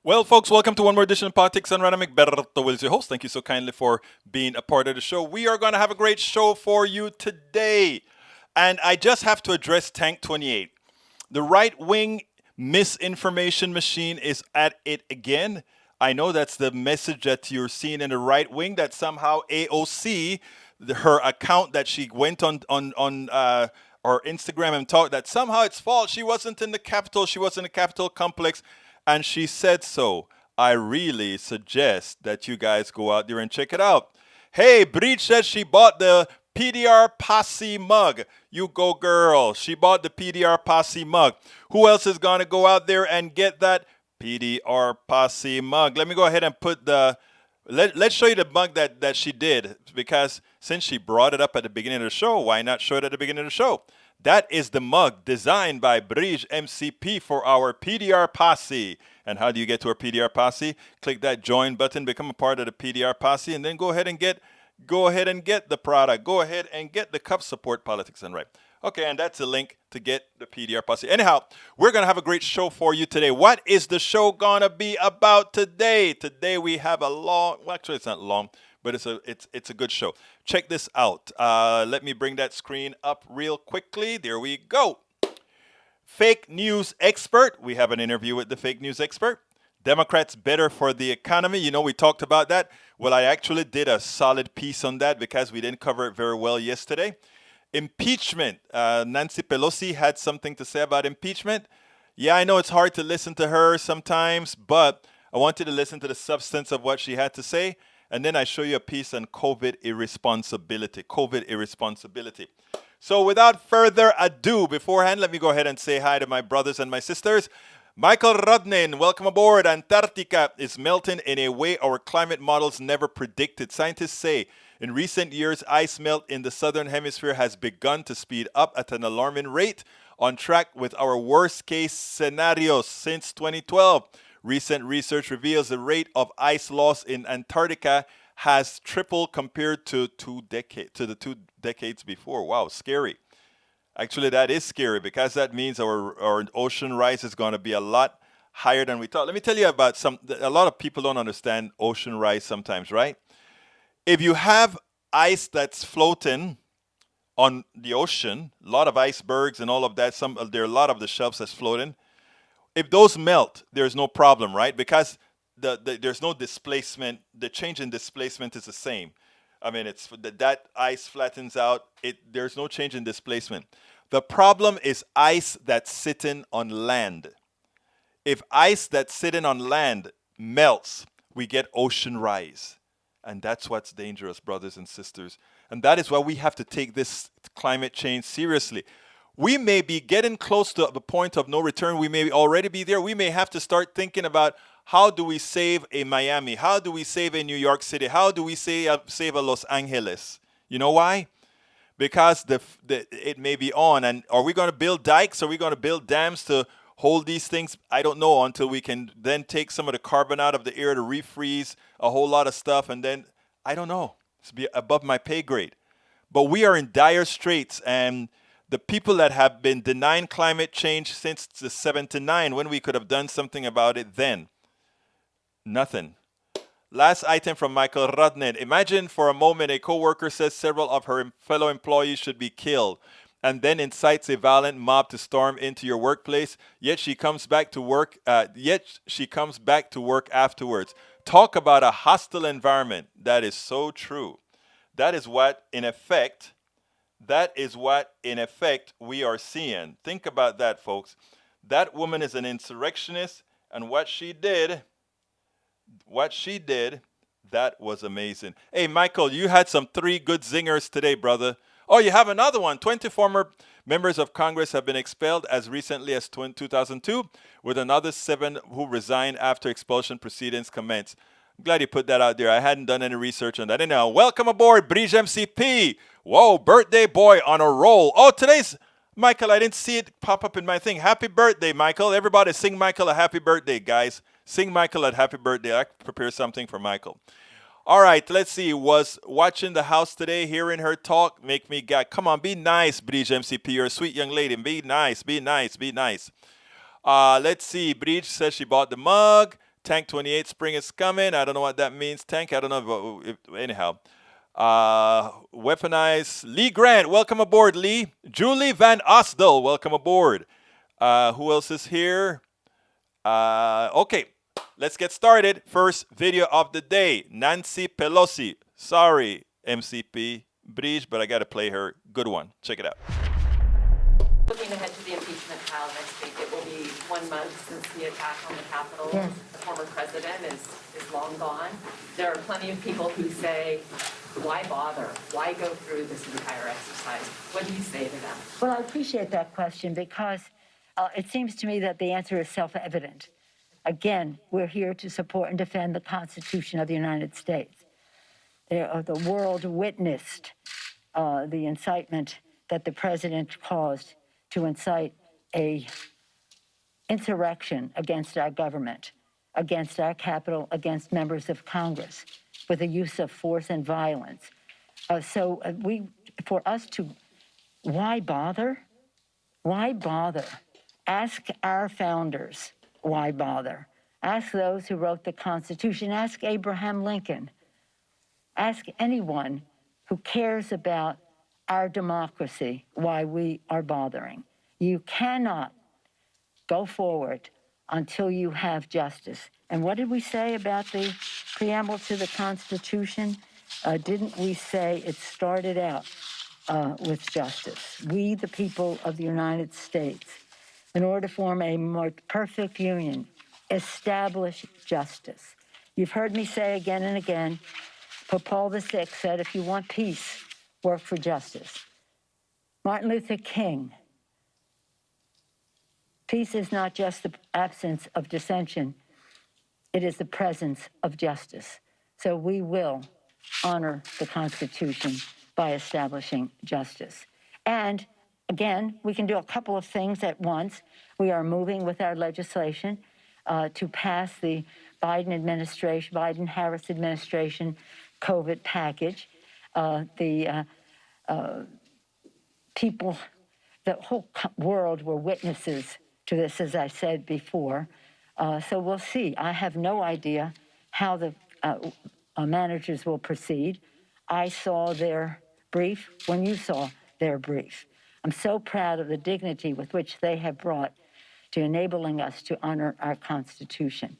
Well, folks, welcome to one more edition of Politics and Random. Berto Wills, your host. Thank you so kindly for being a part of the show. We are going to have a great show for you today. And I just have to address Tank 28. The right wing misinformation machine is at it again. I know that's the message that you're seeing in the right wing, that somehow AOC, her account that she went on or Instagram and talked, that somehow it's false. She wasn't in the Capitol. She was in the Capitol complex. And she said so. I really suggest that you guys go out there and check it out. Hey, Breach says she bought the PDR Posse mug. You go, girl. She bought the PDR Posse mug. Who else is going to go out there and get that PDR Posse mug? Let me go ahead and put the... Let's show you the mug that she did, because since she brought it up at the beginning of the show, why not show it at the beginning of the show? That is the mug designed by Bridge MCP for our PDR Posse. And how do you get to our PDR Posse? Click that join button, become a part of the PDR Posse, and then go ahead and get the product. Go ahead and get the cup. Support politics and right. Okay, and that's a link to get the PDR Posse. Anyhow, we're going to have a great show for you today. What is the show going to be about today? Today we have a long, well, actually it's not long, but it's a good show. Check this out. Let me bring that screen up real quickly. There we go. Fake news expert. We have an interview with the fake news expert. Democrats better for the economy. You know, we talked about that. Well, I actually did a solid piece on that because we didn't cover it very well yesterday. Impeachment. Nancy Pelosi had something to say about impeachment. Yeah, I know it's hard to listen to her sometimes, but I want you to listen to the substance of what she had to say. And then I show you a piece on COVID irresponsibility. COVID irresponsibility. So without further ado, beforehand, let me go ahead and say hi to my brothers and my sisters. Michael Rudnin, welcome aboard. Antarctica is melting in a way our climate models never predicted. Scientists say in recent years, ice melt in the southern hemisphere has begun to speed up at an alarming rate, on track with our worst case scenarios since 2012. Recent research reveals the rate of ice loss in Antarctica has tripled compared to the 2 decades before. Wow, scary. Actually, that is scary because that means our ocean rise is going to be a lot higher than we thought. Let me tell you about a lot of people don't understand ocean rise sometimes, right? If you have ice that's floating on the ocean, a lot of icebergs and all of that, there are a lot of the shelves that's floating. If those melt, there's no problem, right? Because there's no displacement. The change in displacement is the same. I mean, it's that ice flattens out. There's no change in displacement. The problem is ice that's sitting on land. If ice that's sitting on land melts, we get ocean rise. And that's what's dangerous, brothers and sisters. And that is why we have to take this climate change seriously. We may be getting close to the point of no return. We may already be there. We may have to start thinking about how do we save a Miami? How do we save a New York City? How do we save a Los Angeles? You know why? Because it may be on. And are we going to build dikes? Are we going to build dams to hold these things? I don't know, until we can then take some of the carbon out of the air to refreeze a whole lot of stuff. And then, I don't know. It's above my pay grade. But we are in dire straits. And the people that have been denying climate change since the 79, when we could have done something about it then. Nothing. Last item from Michael Rudnin. Imagine for a moment a coworker says several of her fellow employees should be killed, and then incites a violent mob to storm into your workplace, yet she comes back to work afterwards. Talk about a hostile environment. That is so true. That is what in effect we are seeing. Think about that, folks. That woman is an insurrectionist, and what she did, that was amazing. Hey, Michael, you had some 3 good zingers today, brother. Oh, you have another one. 20 former members of Congress have been expelled as recently as 2002, with another 7 who resigned after expulsion proceedings commenced. I'm glad you put that out there. I hadn't done any research on that. Anyhow, welcome aboard, Bridge MCP. Whoa, birthday boy on a roll. Oh, today's Michael. I didn't see it pop up in my thing. Happy birthday, Michael. Everybody sing Michael a happy birthday, guys. Sing Michael a happy birthday. I prepare something for Michael. All right, let's see. Was watching the house today, hearing her talk, make me gag. Come on, be nice, Bridge MCP. You're a sweet young lady. Be nice, be nice, be nice. Let's see. Bridge says she bought the mug. Tank 28, spring is coming. I don't know what that means. Tank, I don't know. But anyhow. Weaponized. Lee Grant, welcome aboard, Lee. Julie Van Osdel, welcome aboard. Who else is here? Okay, let's get started. First video of the day. Nancy Pelosi. Sorry, MCP Bridge, but I got to play her. Good one. Check it out. Looking ahead to the impeachment trial next week, it will be 1 month since the attack on the Capitol. Yes. The former president is long gone. There are plenty of people who say, why bother? Why go through this entire exercise? What do you say to them? Well, I appreciate that question because it seems to me that the answer is self-evident. Again, we're here to support and defend the Constitution of the United States. The world witnessed the incitement that the president caused to incite a insurrection against our government, against our Capitol, against members of Congress, with the use of force and violence. For us to, why bother? Why bother? Ask our founders, why bother? Ask those who wrote the Constitution. Ask Abraham Lincoln. Ask anyone who cares about our democracy why we are bothering. You cannot go forward until you have justice. And what did we say about the preamble to the Constitution? Didn't we say it started out with justice? We, the people of the United States, in order to form a more perfect union, establish justice. You've heard me say again and again, Pope Paul VI said, if you want peace, work for justice. Martin Luther King, peace is not just the absence of dissension, it is the presence of justice. So we will honor the Constitution by establishing justice. And again, we can do a couple of things at once. We are moving with our legislation to pass the Biden-Harris administration COVID package. People, the whole world were witnesses to this, as I said before. So we'll see. I have no idea how the managers will proceed. I saw their brief when you saw their brief. I'm so proud of the dignity with which they have brought to enabling us to honor our Constitution.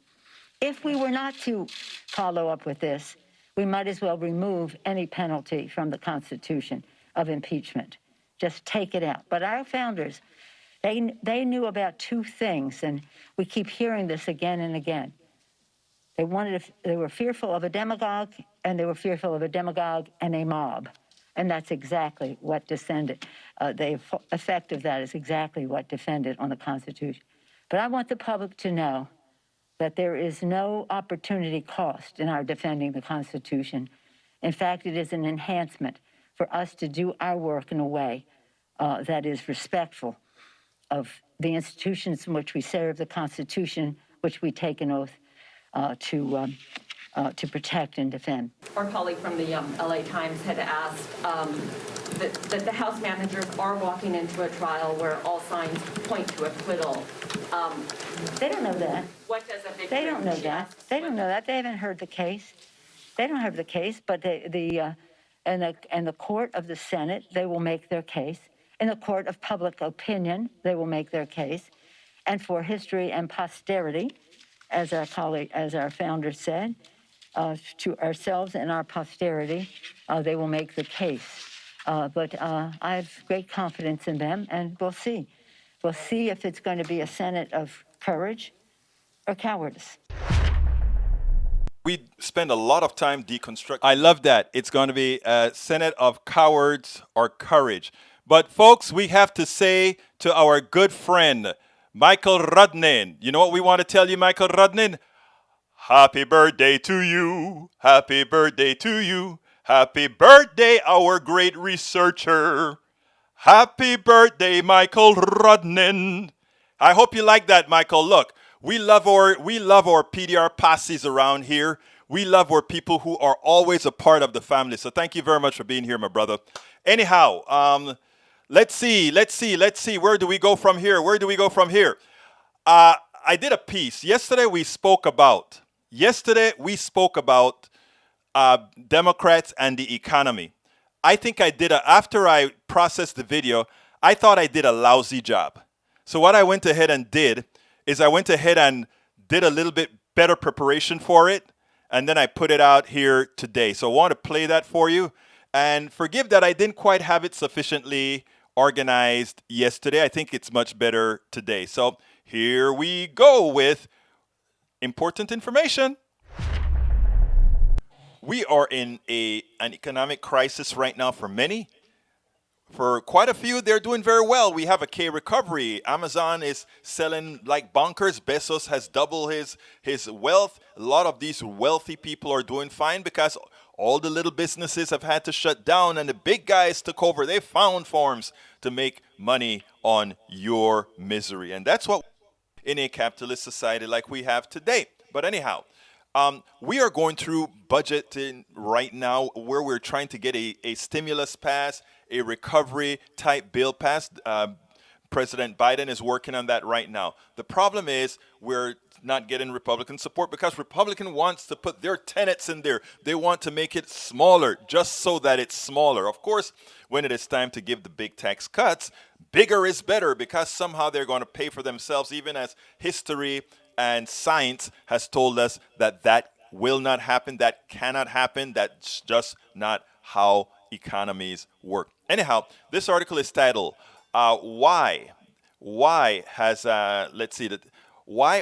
If we were not to follow up with this, we might as well remove any penalty from the Constitution of impeachment. Just take it out. But our founders, they knew about two things, and we keep hearing this again and again. They were fearful of a demagogue, and they were fearful of a demagogue and a mob. And that's exactly what descended. The effect of that is exactly what defended on the Constitution. But I want the public to know that there is no opportunity cost in our defending the Constitution. In fact, it is an enhancement for us to do our work in a way that is respectful of the institutions in which we serve, the Constitution, which we take an oath to protect and defend. Our colleague from the LA Times had asked that the House managers are walking into a trial where all signs point to acquittal. They don't know that. What does a victory They don't know that. They don't know that. They haven't heard the case. They don't have the case, but in the court of the Senate, they will make their case. In the court of public opinion, they will make their case. And for history and posterity, as our founder said, to ourselves and our posterity, they will make the case. But I have great confidence in them, and we'll see. We'll see if it's going to be a Senate of courage or cowardice. We spend a lot of time deconstructing. I love that. It's going to be a Senate of cowards or courage. But folks, we have to say to our good friend, Michael Rudnin. You know what we want to tell you, Michael Rudnin? Happy birthday to you. Happy birthday to you. Happy birthday, our great researcher. Happy birthday, Michael Rudnin. I hope you like that, Michael. Look, we love our PDR posses around here. We love our people who are always a part of the family. So thank you very much for being here, my brother. Anyhow, let's see. Where do we go from here? I did a piece yesterday. We spoke about Democrats and the economy. I think after I processed the video, I thought I did a lousy job. So what I went ahead and did is I went ahead and did a little bit better preparation for it, and then I put it out here today. So I want to play that for you. And forgive that I didn't quite have it sufficiently organized yesterday. I think it's much better today. So here we go with important information. We are in an economic crisis right now for many. For quite a few, they're doing very well. We have a K recovery. Amazon is selling like bonkers. Bezos has doubled his wealth. A lot of these wealthy people are doing fine because all the little businesses have had to shut down and the big guys took over. They found forms to make money on your misery. And that's what in a capitalist society like we have today. But anyhow, we are going through budgeting right now where we're trying to get a stimulus pass, a recovery type bill passed. President Biden is working on that right now. The problem is we're not getting Republican support because Republican wants to put their tenets in there. They want to make it smaller just so that it's smaller. Of course, when it is time to give the big tax cuts, bigger is better because somehow they're going to pay for themselves, even as history and science has told us that will not happen, that cannot happen, that's just not how economies work. Anyhow, this article is titled, why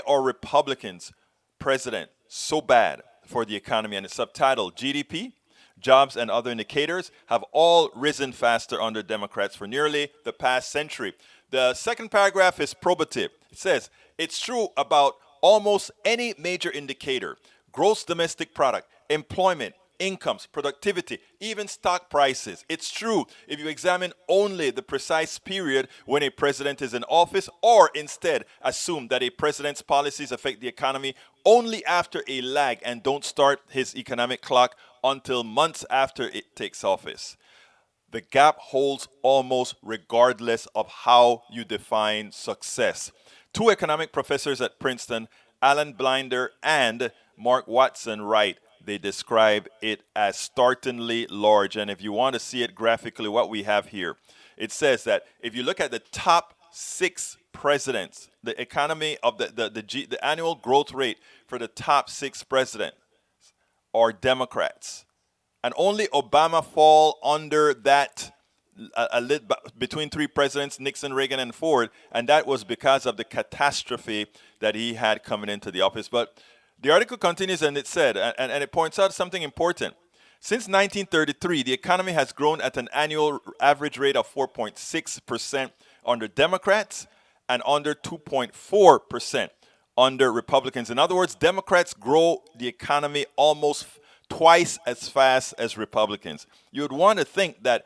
are Republicans president so bad for the economy? And it's subtitled, GDP, jobs and other indicators have all risen faster under Democrats for nearly the past century. The second paragraph is probative. It says, it's true about almost any major indicator, gross domestic product, employment, incomes, productivity, even stock prices. It's true if you examine only the precise period when a president is in office, or instead assume that a president's policies affect the economy only after a lag and don't start his economic clock until months after it takes office. The gap holds almost regardless of how you define success. Two economic professors at Princeton, Alan Blinder and Mark Watson, write, they describe it as startlingly large. And if you want to see it graphically, what we have here, it says that if you look at the top 6 presidents, the economy of the annual growth rate for the top 6 presidents are Democrats. And only Obama fall under that between 3 presidents, Nixon, Reagan, and Ford, and that was because of the catastrophe that he had coming into the office. But the article continues and it said, and it points out something important. Since 1933, the economy has grown at an annual average rate of 4.6% under Democrats and under 2.4% under Republicans. In other words, Democrats grow the economy almost twice as fast as Republicans. You would want to think that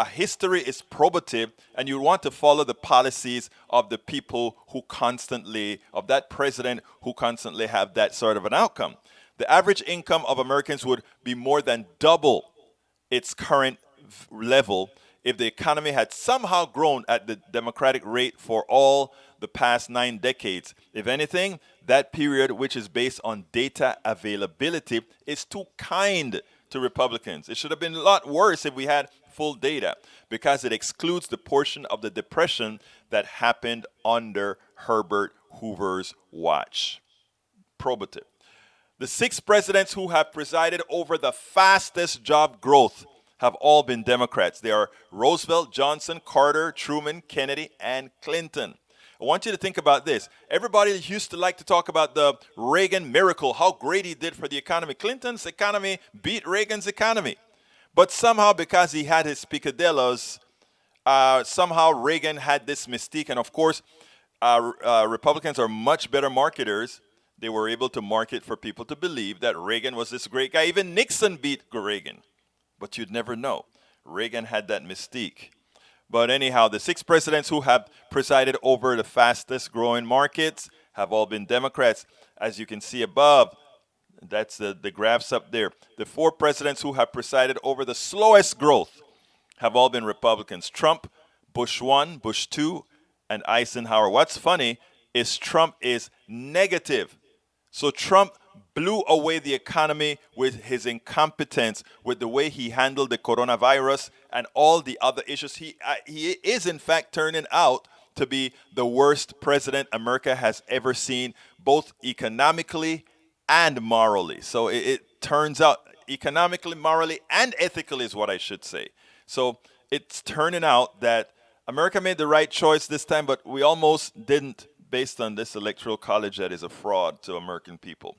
history is probative, and you want to follow the policies of the people of that president who constantly have that sort of an outcome. The average income of Americans would be more than double its current level if the economy had somehow grown at the Democratic rate for all the past 9 decades. If anything, that period, which is based on data availability, is too kind to Republicans. It should have been a lot worse if we had full data, because it excludes the portion of the depression that happened under Herbert Hoover's watch. Probative. The 6 presidents who have presided over the fastest job growth have all been Democrats. They are Roosevelt, Johnson, Carter, Truman, Kennedy, and Clinton. I want you to think about this. Everybody used to like to talk about the Reagan miracle, how great he did for the economy. Clinton's economy beat Reagan's economy. But somehow, because he had his picadillos, somehow Reagan had this mystique. And of course, Republicans are much better marketers. They were able to market for people to believe that Reagan was this great guy. Even Nixon beat Reagan. But you'd never know. Reagan had that mystique. But anyhow, the 6 presidents who have presided over the fastest growing markets have all been Democrats. As you can see above, that's the graphs up there. The 4 presidents who have presided over the slowest growth have all been Republicans. Trump, Bush 1, Bush 2, and Eisenhower. What's funny, is Trump is negative. So Trump blew away the economy with his incompetence, with the way he handled the coronavirus and all the other issues. He is, in fact, turning out to be the worst president America has ever seen, both economically and morally. So it turns out economically, morally, and ethically is what I should say. So it's turning out that America made the right choice this time, but we almost didn't, based on this electoral college that is a fraud to American people.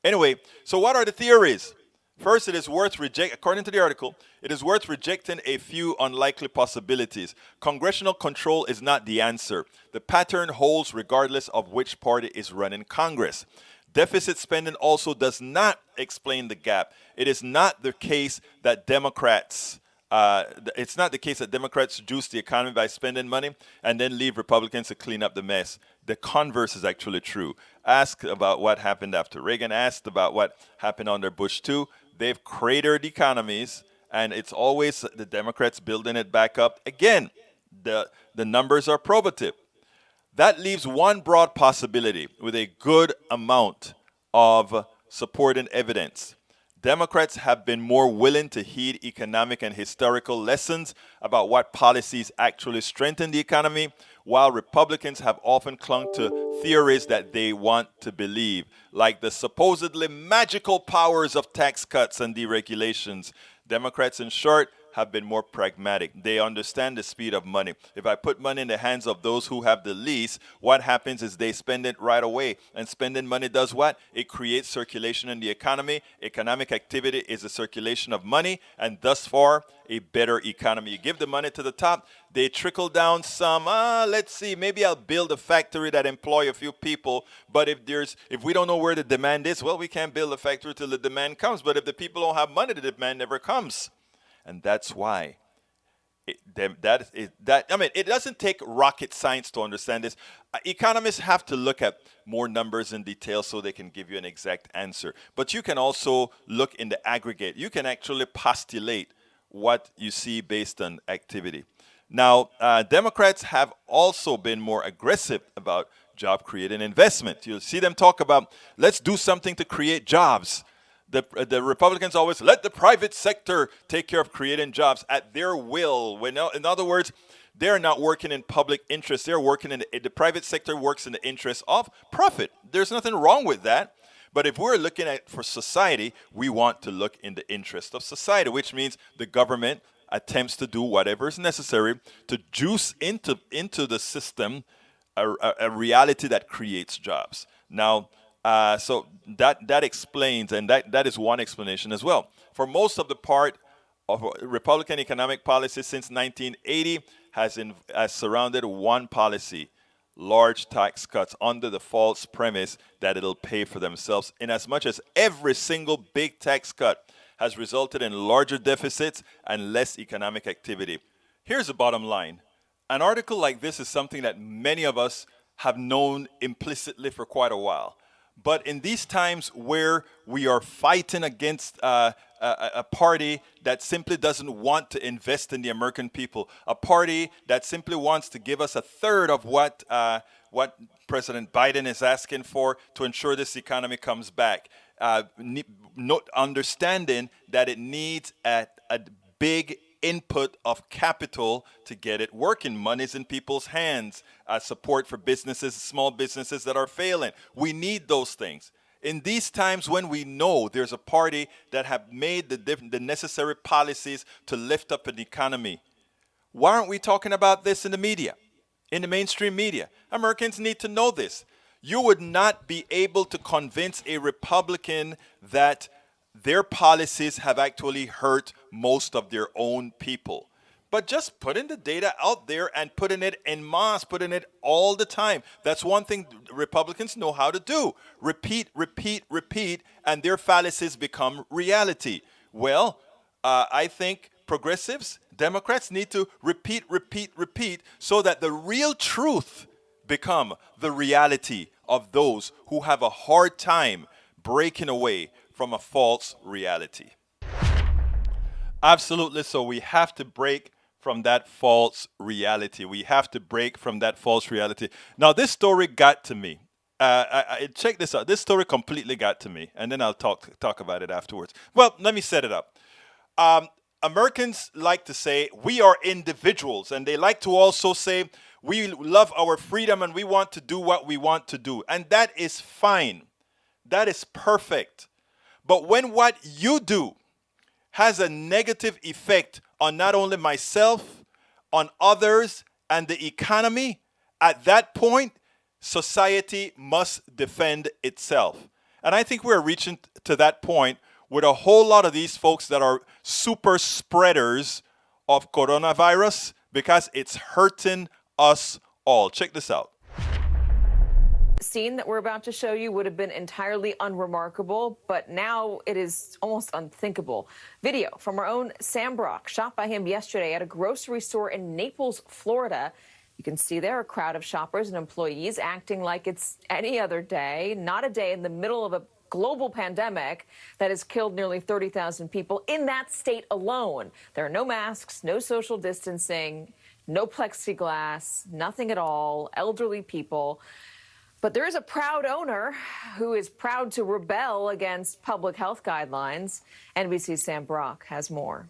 Anyway, so what are the theories? First, it is worth according to the article, it is worth rejecting a few unlikely possibilities. Congressional control is not the answer. The pattern holds regardless of which party is running Congress. Deficit spending also does not explain the gap. It is not the case that Democrats juice the economy by spending money and then leave Republicans to clean up the mess. The converse is actually true. Ask about what happened after Reagan. Asked about what happened under Bush too. They've cratered economies, and it's always the Democrats building it back up. Again, the numbers are probative. That leaves one broad possibility with a good amount of supporting evidence. Democrats have been more willing to heed economic and historical lessons about what policies actually strengthen the economy, while Republicans have often clung to theories that they want to believe, like the supposedly magical powers of tax cuts and deregulations. Democrats, in short, have been more pragmatic. They understand the speed of money. If I put money in the hands of those who have the least, what happens is they spend it right away. And spending money does what? It creates circulation in the economy. Economic activity is a circulation of money, and thus far, a better economy. You give the money to the top, they trickle down some, let's see, maybe I'll build a factory that employ a few people, but if we don't know where the demand is, well, we can't build a factory till the demand comes. But if the people don't have money, the demand never comes. And that's why it doesn't take rocket science to understand this. Economists have to look at more numbers in detail so they can give you an exact answer. But you can also look in the aggregate. You can actually postulate what you see based on activity. Now, Democrats have also been more aggressive about job creating investment. You'll see them talk about, let's do something to create jobs. The Republicans always let the private sector take care of creating jobs at their will. In other words, they're not working in public interest. They're working in the private sector works in the interest of profit. There's nothing wrong with that. But if we're looking at for society, we want to look in the interest of society, which means the government attempts to do whatever is necessary to juice into the system a reality that creates jobs. Now, so that explains, and that is one explanation as well. For most of the part of Republican economic policy since 1980 has surrounded one policy: large tax cuts, under the false premise that it'll pay for themselves, in as much as every single big tax cut has resulted in larger deficits and less economic activity. Here's the bottom line. An article like this is something that many of us have known implicitly for quite a while. But in these times where we are fighting against a party that simply doesn't want to invest in the American people, a party that simply wants to give us a third of what President Biden is asking for to ensure this economy comes back, not understanding that it needs a big input of capital to get it working. Money's in people's hands. Support for businesses, small businesses that are failing. We need those things. In these times when we know there's a party that have made the necessary policies to lift up an economy, why aren't we talking about this in the media, in the mainstream media? Americans need to know this. You would not be able to convince a Republican that their policies have actually hurt most of their own people. But just putting the data out there and putting it en masse, putting it all the time. That's one thing Republicans know how to do. Repeat, repeat, repeat, and their fallacies become reality. Well, I think progressives, Democrats need to repeat, repeat, repeat so that the real truth become the reality of those who have a hard time breaking away from a false reality. Absolutely. So we have to break from that false reality. We have to break from that false reality. Now, this story got to me. Check this out. This story completely got to me, and then I'll talk about it afterwards. Well, let me set it up. Americans like to say we are individuals, and they like to also say we love our freedom and we want to do what we want to do. And that is fine. That is perfect. But when what you do has a negative effect on not only myself, on others, and the economy, at that point, society must defend itself. And I think we're reaching to that point with a whole lot of these folks that are super spreaders of coronavirus because it's hurting us all. Check this out. Scene that we're about to show you would have been entirely unremarkable, but now it is almost unthinkable. Video from our own Sam Brock, shot by him yesterday at a grocery store in Naples, Florida. You can see there a crowd of shoppers and employees acting like it's any other day, not a day in the middle of a global pandemic that has killed nearly 30,000 people in that state alone. There are no masks, no social distancing, no plexiglass, nothing at all, elderly people. But there is a proud owner who is proud to rebel against public health guidelines. NBC's Sam Brock has more.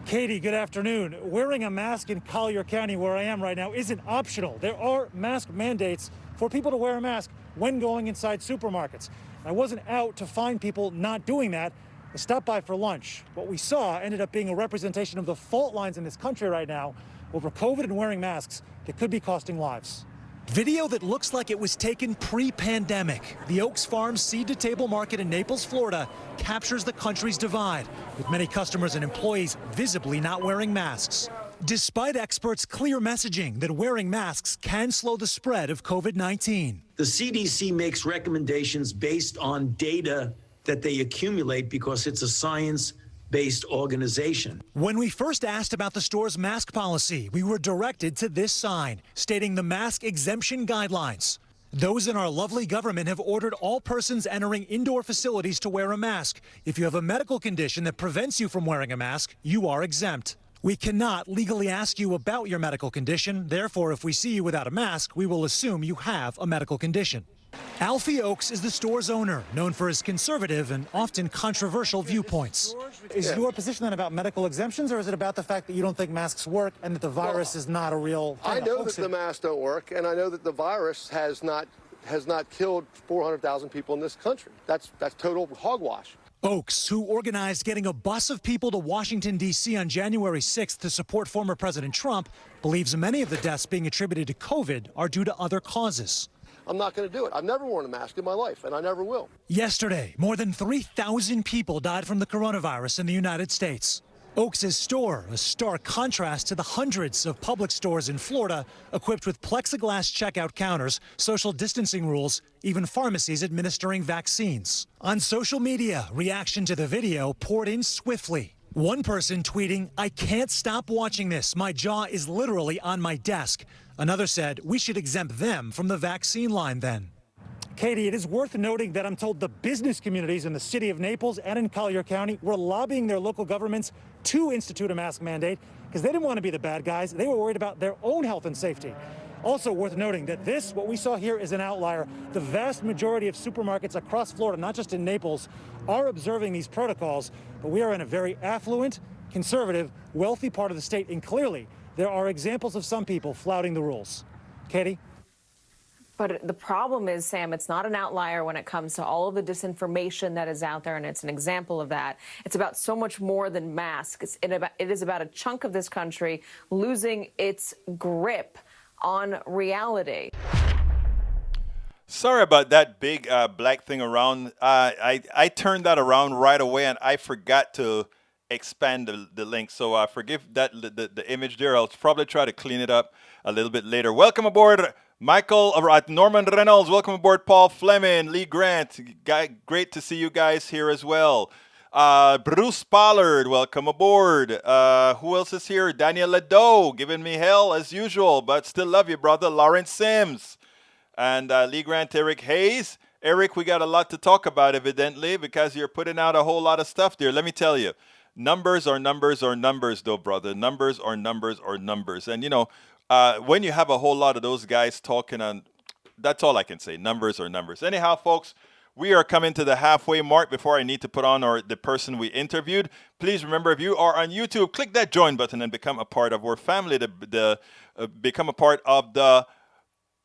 Katie, good afternoon. Wearing a mask in Collier County, where I am right now, isn't optional. There are mask mandates for people to wear a mask when going inside supermarkets. I wasn't out to find people not doing that. I stopped by for lunch. What we saw ended up being a representation of the fault lines in this country right now over COVID and wearing masks that could be costing lives. Video that looks like it was taken pre-pandemic. The Oaks Farm seed-to-table market in Naples, Florida, captures the country's divide, with many customers and employees visibly not wearing masks. Despite experts' clear messaging that wearing masks can slow the spread of COVID-19. The CDC makes recommendations based on data that they accumulate because it's a science-based organization. When we first asked about the store's mask policy, we were directed to this sign stating the mask exemption guidelines. Those in our lovely government have ordered all persons entering indoor facilities to wear a mask. If you have a medical condition that prevents you from wearing a mask, you are exempt. We cannot legally ask you about your medical condition. Therefore, if we see you without a mask, we will assume you have a medical condition. Alfie Oaks is the store's owner, known for his conservative and often controversial viewpoints. Is your position then about medical exemptions, or is it about the fact that you don't think masks work and that the virus is not a real thing? I know that the masks don't work, and I know that the virus has not killed 400,000 people in this country. That's total hogwash. Oaks, who organized getting a bus of people to Washington, D.C. on January 6th to support former President Trump, believes many of the deaths being attributed to COVID are due to other causes. I'm not going to do it. I've never worn a mask in my life, and I never will. Yesterday, more than 3,000 people died from the coronavirus in the United States. Oaks' store, a stark contrast to the hundreds of public stores in Florida equipped with plexiglass checkout counters, social distancing rules, even pharmacies administering vaccines. On social media, reaction to the video poured in swiftly. One person tweeting, "I can't stop watching this. My jaw is literally on my desk." Another said, "We should exempt them from the vaccine line then." Katie, it is worth noting that I'm told the business communities in the city of Naples and in Collier County were lobbying their local governments to institute a mask mandate because they didn't want to be the bad guys. They were worried about their own health and safety. Also worth noting that what we saw here is an outlier. The vast majority of supermarkets across Florida, not just in Naples, are observing these protocols, but we are in a very affluent, conservative, wealthy part of the state, and clearly there are examples of some people flouting the rules. Katie? But the problem is, Sam, it's not an outlier when it comes to all of the disinformation that is out there, and it's an example of that. It's about so much more than masks. It is about a chunk of this country losing its grip on reality. Sorry about that big black thing around. I turned that around right away, and I forgot to expand the link. So forgive that the image there. I'll probably try to clean it up a little bit later. Welcome aboard, Michael, Norman Reynolds. Welcome aboard, Paul Fleming, Lee Grant. Great to see you guys here as well. Bruce Pollard, welcome aboard. Who else is here? Daniel Ledoux, giving me hell as usual, but still love you, brother. Lawrence Sims. And Lee Grant, Eric Hayes. Eric, we got a lot to talk about, evidently, because you're putting out a whole lot of stuff there. Let me tell you, numbers are numbers are numbers, though, brother. Numbers are numbers are numbers. And, when you have a whole lot of those guys talking on, that's all I can say. Numbers are numbers. Anyhow, folks, we are coming to the halfway mark before I need to put on the person we interviewed. Please remember, if you are on YouTube, click that join button and become a part of our family. Become a part of the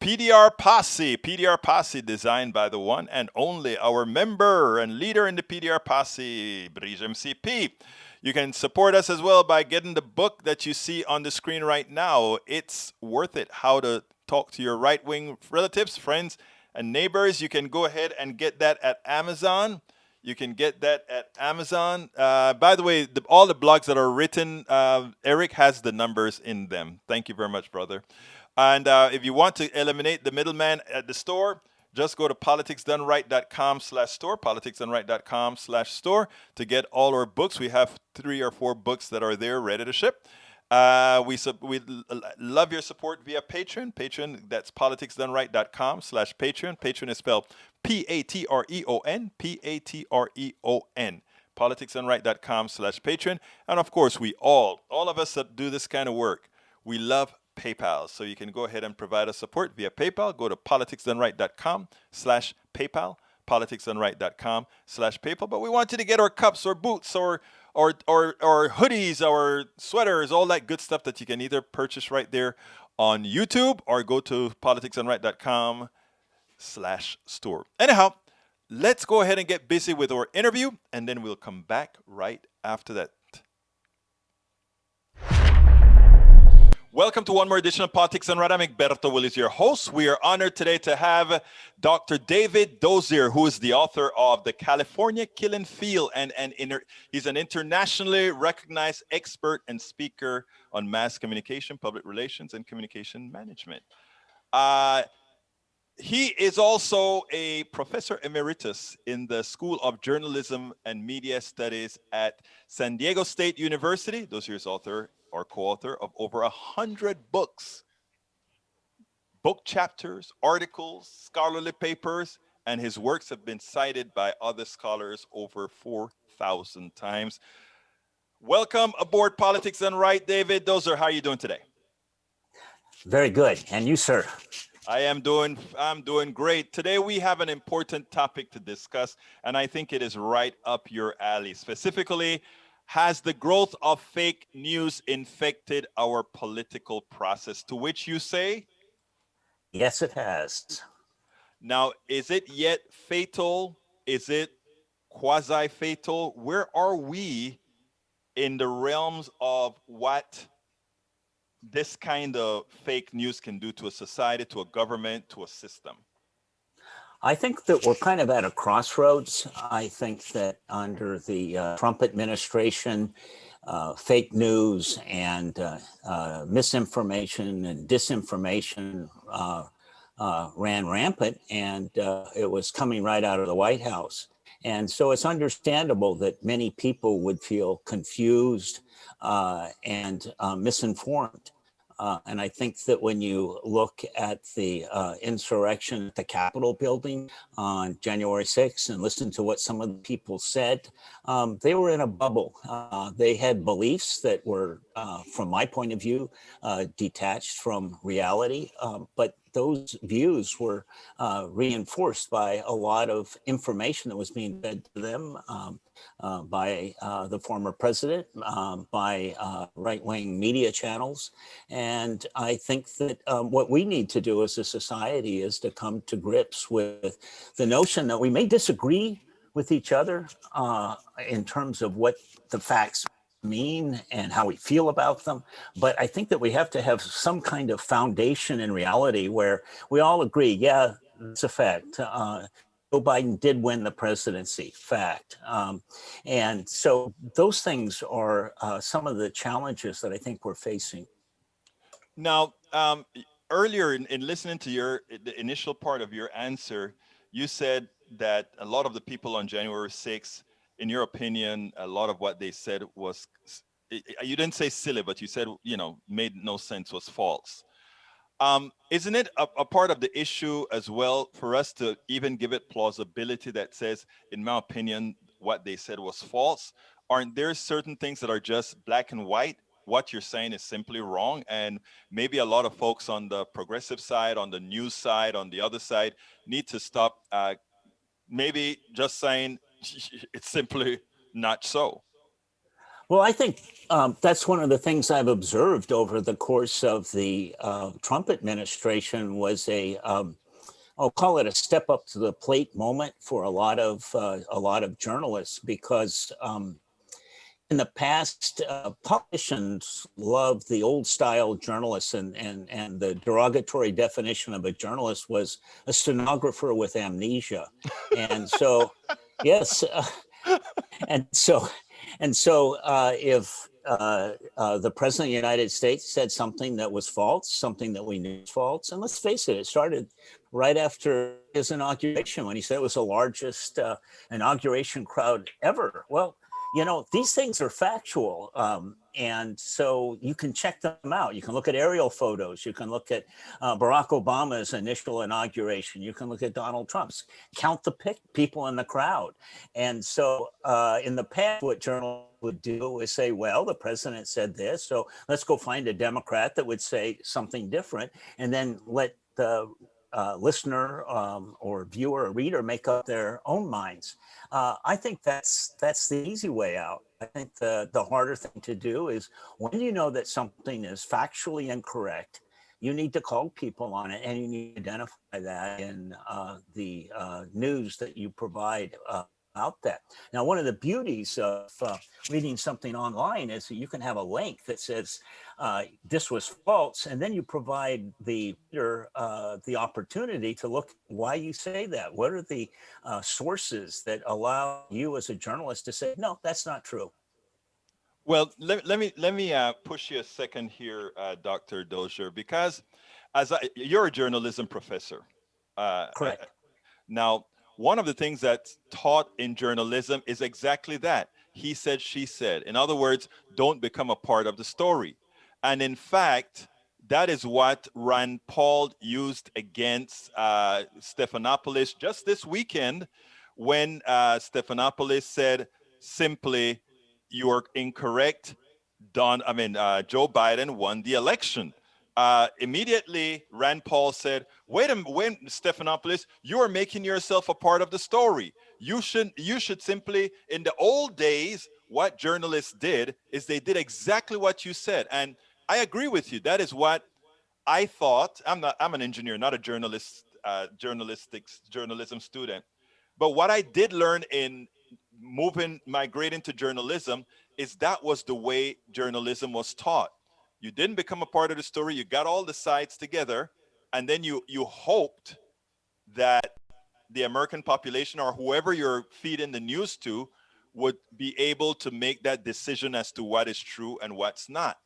PDR Posse designed by the one and only our member and leader in the PDR Posse, Bridge MCP. You can support us as well by getting the book that you see on the screen right now. It's worth it. How to talk to your right-wing relatives, friends, and neighbors. You can go ahead and get that at Amazon. You can get that at Amazon. By the way, all the blogs that are written, Eric has the numbers in them. Thank you very much, brother. And if you want to eliminate the middleman at the store, just go to politicsdoneright.com/store, politicsdoneright.com/store to get all our books. We have 3 or 4 books that are there ready to ship. We love your support via Patreon. Patreon, that's politicsdoneright.com/Patreon. Patreon is spelled Patreon, Patreon. Politicsdoneright.com/Patreon. And of course, all of us that do this kind of work, we love PayPal. So you can go ahead and provide us support via PayPal. Go to politicsdoneright.com/PayPal, politicsdoneright.com/PayPal. But we want you to get our cups or boots or hoodies, our sweaters, all that good stuff that you can either purchase right there on YouTube or go to politicsdoneright.com/store. Anyhow, let's go ahead and get busy with our interview, and then we'll come back right after that. Welcome to one more edition of Politics and Right. I'm Egberto Willis, your host. We are honored today to have Dr. David Dozier, who is the author of The California Killing Field, and he's an internationally recognized expert and speaker on mass communication, public relations, and communication management. He is also a professor emeritus in the School of Journalism and Media Studies at San Diego State University. Dozier is author or co-author of over 100 books, book chapters, articles, scholarly papers, and his works have been cited by other scholars over 4,000 times. Welcome aboard Politics and Right, David Dozier. How are you doing today? Very good. And you, sir? I'm doing great. Today we have an important topic to discuss, and I think it is right up your alley. Specifically, has the growth of fake news infected our political process? To which you say? Yes, it has. Now, is it yet fatal? Is it quasi-fatal? Where are we in the realms of what this kind of fake news can do to a society, to a government, to a system? I think that we're kind of at a crossroads. I think that under the Trump administration, fake news and misinformation and disinformation ran rampant, and it was coming right out of the White House. And so it's understandable that many people would feel confused and misinformed. And I think that when you look at the insurrection at the Capitol building on January 6th and listen to what some of the people said, they were in a bubble. They had beliefs that were, from my point of view, detached from reality. But those views were reinforced by a lot of information that was being fed to them by the former president, by right-wing media channels. And I think that what we need to do as a society is to come to grips with the notion that we may disagree with each other in terms of what the facts mean and how we feel about them. But I think that we have to have some kind of foundation in reality where we all agree, yeah, it's a fact. Joe Biden did win the presidency, fact. And so those things are some of the challenges that I think we're facing. Now, earlier in listening to the initial part of your answer, you said that a lot of the people on January 6th, in your opinion, a lot of what they said was, you didn't say silly, but you said, made no sense, was false. Isn't it a part of the issue as well for us to even give it plausibility that says, in my opinion, what they said was false? aren't there certain things that are just black and white? What you're saying is simply wrong. And maybe a lot of folks on the progressive side, on the news side, on the other side, need to stop maybe just saying it's simply not so. Well, I think that's one of the things I've observed over the course of the Trump administration was I'll call it a step up to the plate moment for a lot of journalists, because in the past, politicians loved the old style journalists, and the derogatory definition of a journalist was a stenographer with amnesia. And so, yes, and so if the president of the United States said something that was false, something that we knew was false, and let's face it, it started right after his inauguration when he said it was the largest inauguration crowd ever. Well, you know, these things are factual. And so you can check them out. You can look at aerial photos. You can look at Barack Obama's initial inauguration. You can look at Donald Trump's. Count the people in the crowd. And so in the past, what journalists would do is say, well, the president said this, so let's go find a Democrat that would say something different, and then let the listener or viewer or reader make up their own minds. I think that's the easy way out. I think the harder thing to do is, when you know that something is factually incorrect, you need to call people on it, and you need to identify that in the news that you provide out that. Now, one of the beauties of reading something online is that you can have a link that says this was false, and then you provide the opportunity to look why you say that. What are the sources that allow you as a journalist to say, no, that's not true? Well, let me push you a second here, Dr. Dozier, because you're a journalism professor. Correct. Now, one of the things that's taught in journalism is exactly that. He said, she said. In other words, don't become a part of the story. And in fact, that is what Rand Paul used against Stephanopoulos just this weekend, when Stephanopoulos said simply, "You are incorrect. Joe Biden won the election." Immediately, Rand Paul said, wait, Stephanopoulos, you are making yourself a part of the story. You should simply, in the old days, what journalists did is they did exactly what you said. And I agree with you. That is what I thought. I'm an engineer, not a journalism student. But what I did learn in migrating to journalism is that was the way journalism was taught. You didn't become a part of the story. You got all the sides together, and then you hoped that the American population, or whoever you're feeding the news to, would be able to make that decision as to what is true and what's not.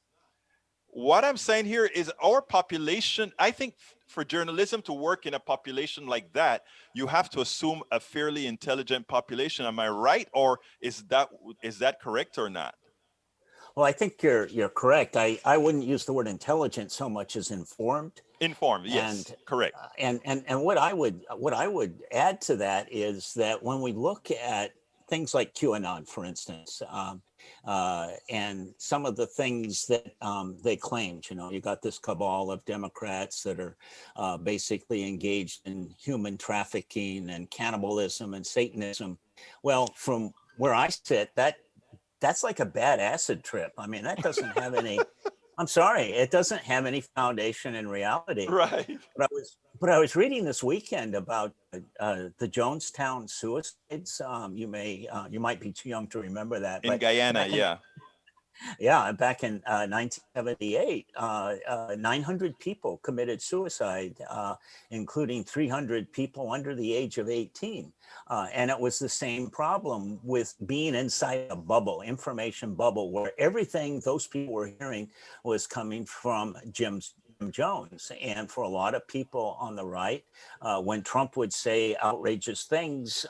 What I'm saying here is our population, I think for journalism to work in a population like that, you have to assume a fairly intelligent population. Am I right? Or is that correct or not? Well, I think you're correct. I wouldn't use the word intelligent so much as informed. Informed, yes, And correct. and what I would add to that is that when we look at things like QAnon, for instance, and some of the things that they claimed, you know, you got this cabal of Democrats that are basically engaged in human trafficking and cannibalism and Satanism. Well, from where I sit, that's like a bad acid trip. I mean, that doesn't have any, I'm sorry, it doesn't have any foundation in reality. Right. But I was reading this weekend about the Jonestown suicides. You might be too young to remember that. In Guyana, yeah. Yeah, back in 1978, 900 people committed suicide, including 300 people under the age of 18. And it was the same problem with being inside a bubble, information bubble, where everything those people were hearing was coming from Jim Jones. And for a lot of people on the right, when Trump would say outrageous things,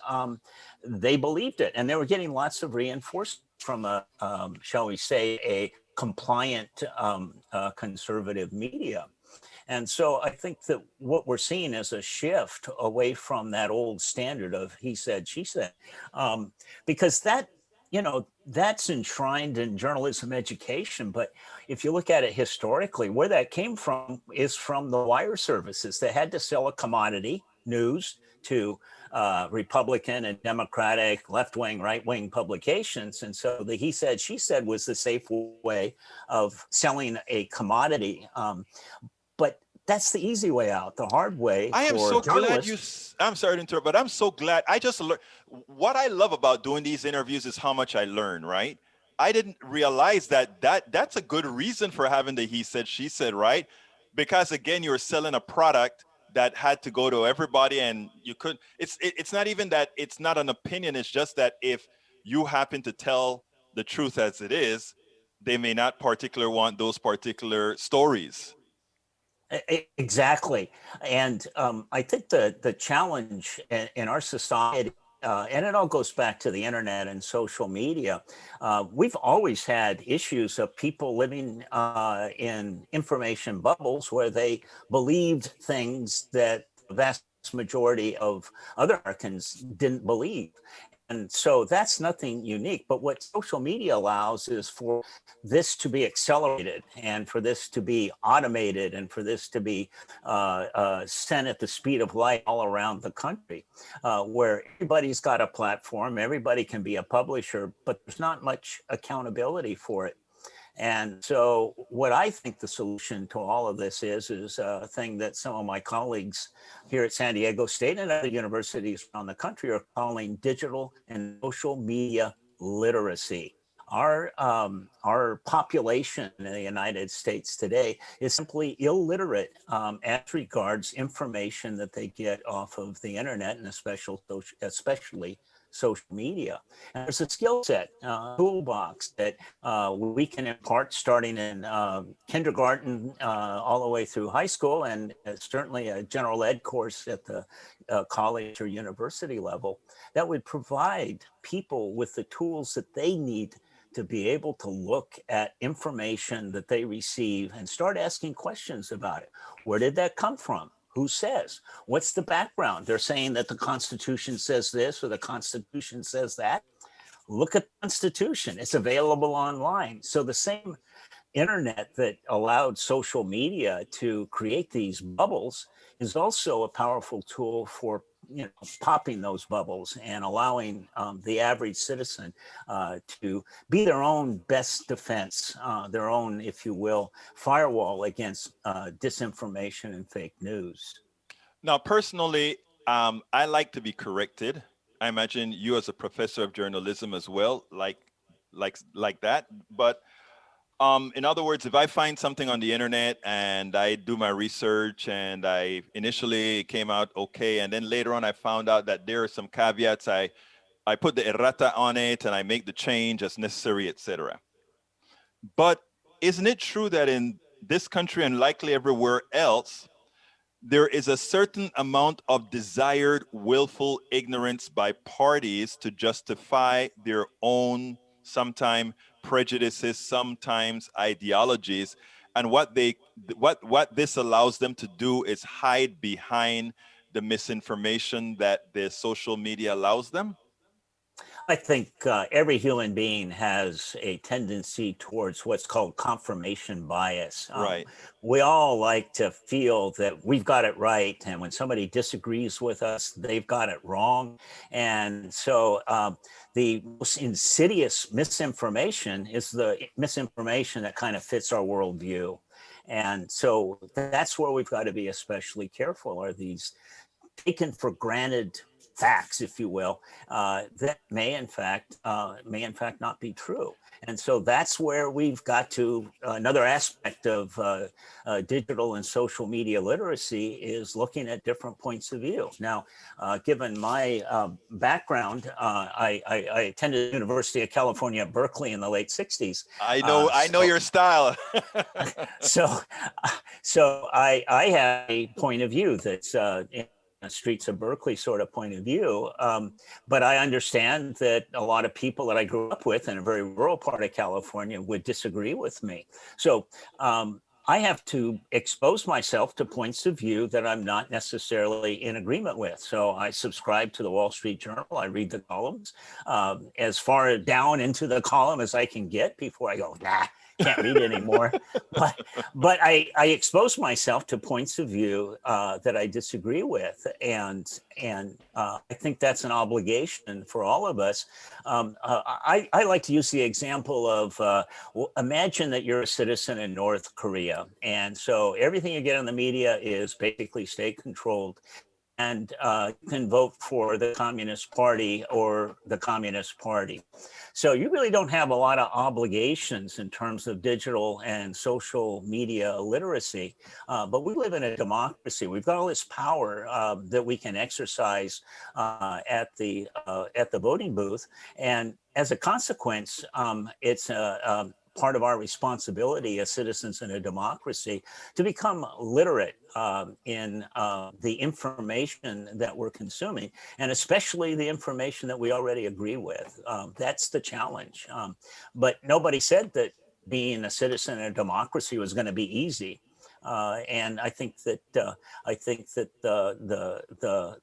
they believed it. And they were getting lots of reinforcement from shall we say, a compliant conservative media. And so I think that what we're seeing is a shift away from that old standard of he said, she said, because that's enshrined in journalism education. But if you look at it historically, where that came from is from the wire services. They had to sell a commodity, news, to Republican and Democratic, left-wing, right-wing publications. And so the he said, she said was the safe way of selling a commodity. But that's the easy way out. The hard way I am for so glad journalists. I'm sorry to interrupt, but I'm so glad. I just learned. What I love about doing these interviews is how much I learn, right? I didn't realize that's a good reason for having the he said, she said, right? Because again, you're selling a product that had to go to everybody and you couldn't, it's not even that it's not an opinion. It's just that if you happen to tell the truth as it is, they may not particularly want those particular stories. Exactly. And I think the challenge in our society, and it all goes back to the internet and social media, we've always had issues of people living in information bubbles where they believed things that the vast majority of other Americans didn't believe. And so that's nothing unique. But what social media allows is for this to be accelerated and for this to be automated and for this to be sent at the speed of light all around the country, where everybody's got a platform, everybody can be a publisher, but there's not much accountability for it. And so what I think the solution to all of this is a thing that some of my colleagues here at San Diego State and other universities around the country are calling digital and social media literacy. Our population in the United States today is simply illiterate as regards information that they get off of the internet and especially social media. And there's a skill set, toolbox that we can impart starting in kindergarten all the way through high school, and certainly a general ed course at the college or university level that would provide people with the tools that they need to be able to look at information that they receive and start asking questions about it. Where did that come from? Who says? What's the background? They're saying that the Constitution says this or the Constitution says that. Look at the Constitution. It's available online. So the same internet that allowed social media to create these bubbles is also a powerful tool for popping those bubbles and allowing the average citizen to be their own best defense, their own, if you will, firewall against disinformation and fake news. Now, personally, I like to be corrected. I imagine you, as a professor of journalism, as well, like that. But in other words, if I find something on the internet and I do my research and I initially it came out okay, and then later on I found out that there are some caveats, I put the errata on it and I make the change as necessary, etc. But isn't it true that in this country and likely everywhere else, there is a certain amount of desired willful ignorance by parties to justify their own sometimes prejudices, sometimes ideologies, and what this allows them to do is hide behind the misinformation that the social media allows them? I think every human being has a tendency towards what's called confirmation bias. Right. We all like to feel that we've got it right. And when somebody disagrees with us, they've got it wrong. And so the most insidious misinformation is the misinformation that kind of fits our worldview. And so that's where we've got to be especially careful, are these taken for granted facts, if you will, that may in fact not be true. And so that's where we've got to, another aspect of digital and social media literacy is looking at different points of view. Now, given my background, I attended the University of California at Berkeley in the late 60s. I know your style. so I have a point of view that's streets of Berkeley sort of point of view. But I understand that a lot of people that I grew up with in a very rural part of California would disagree with me. So I have to expose myself to points of view that I'm not necessarily in agreement with. So I subscribe to the Wall Street Journal. I read the columns as far down into the column as I can get before I go, nah, can't read anymore. but I expose myself to points of view that I disagree with, and I think that's an obligation for all of us. I like to use the example of imagine that you're a citizen in North Korea, and so everything you get on the media is basically state controlled. And you can vote for the Communist Party or the Communist Party. So you really don't have a lot of obligations in terms of digital and social media literacy. But we live in a democracy. We've got all this power that we can exercise at the voting booth. And as a consequence, it's part of our responsibility as citizens in a democracy to become literate in the information that we're consuming, and especially the information that we already agree with. That's the challenge. But nobody said that being a citizen in a democracy was going to be easy. And I think that the